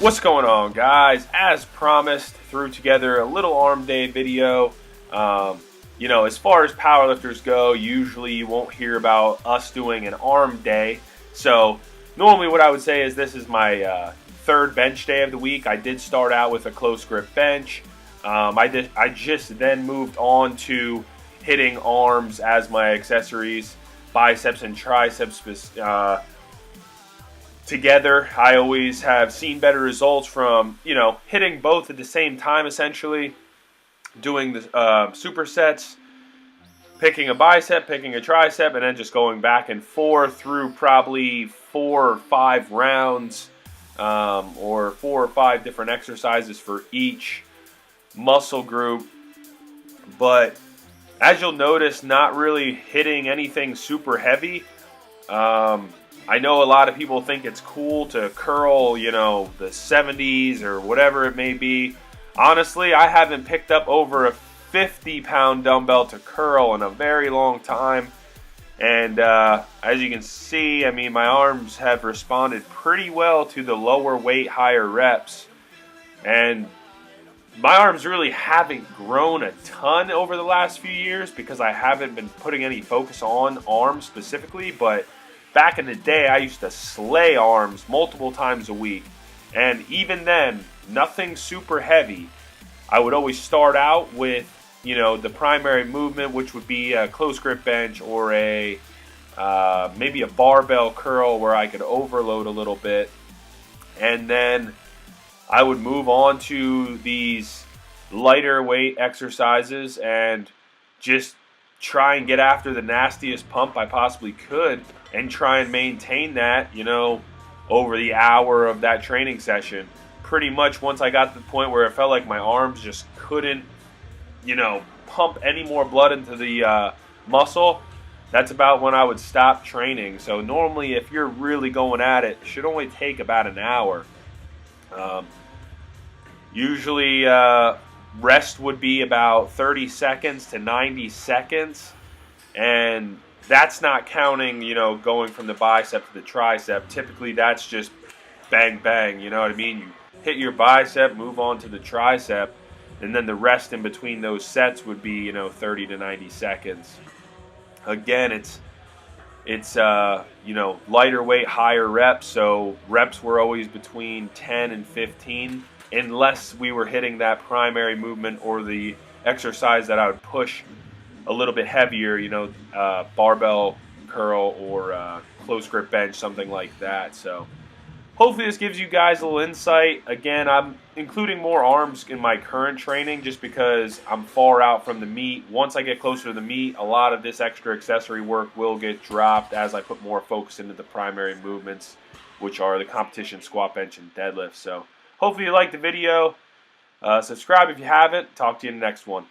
What's going on, guys? As promised, threw together a little arm day video. You know, as far as powerlifters go, usually you won't hear about us doing an arm day. So normally what I would say is this is my third bench day of the week. I did start out with a close grip bench. I just then moved on to hitting arms as my accessories, biceps and triceps together. I always have seen better results from, you know, hitting both at the same time, essentially doing the supersets, picking a bicep, picking a tricep, and then just going back and forth through probably 4 or 5 rounds, or 4 or 5 different exercises for each muscle group. But as you'll notice, not really hitting anything super heavy. I know a lot of people think it's cool to curl, you know, the 70s or whatever it may be. Honestly, I haven't picked up over a 50-pound dumbbell to curl in a very long time. And as you can see, I mean, my arms have responded pretty well to the lower weight, higher reps. And my arms really haven't grown a ton over the last few years because I haven't been putting any focus on arms specifically, but back in the day, I used to slay arms multiple times a week. And even then, nothing super heavy. I would always start out with, you know, the primary movement, which would be a close grip bench or a maybe a barbell curl where I could overload a little bit. And then I would move on to these lighter weight exercises and just try and get after the nastiest pump I possibly could and try and maintain that, you know, over the hour of that training session. Pretty much once I got to the point where it felt like my arms just couldn't, you know, pump any more blood into the muscle, that's about when I would stop training. So normally if you're really going at it, it should only take about an hour. Usually rest would be about 30 seconds to 90 seconds, and that's not counting, you know, going from the bicep to the tricep. Typically that's just bang bang, you know what I mean? You hit your bicep, move on to the tricep, and then the rest in between those sets would be, you know, 30 to 90 seconds. Again, it's you know, lighter weight, higher reps, so reps were always between 10 and 15, unless we were hitting that primary movement or the exercise that I would push a little bit heavier, you know, barbell curl or close grip bench, something like that. So hopefully this gives you guys a little insight. Again, I'm including more arms in my current training just because I'm far out from the meet. Once I get closer to the meet, a lot of this extra accessory work will get dropped as I put more focus into the primary movements, which are the competition squat, bench, and deadlift. So hopefully you liked the video. Subscribe if you haven't. Talk to you in the next one.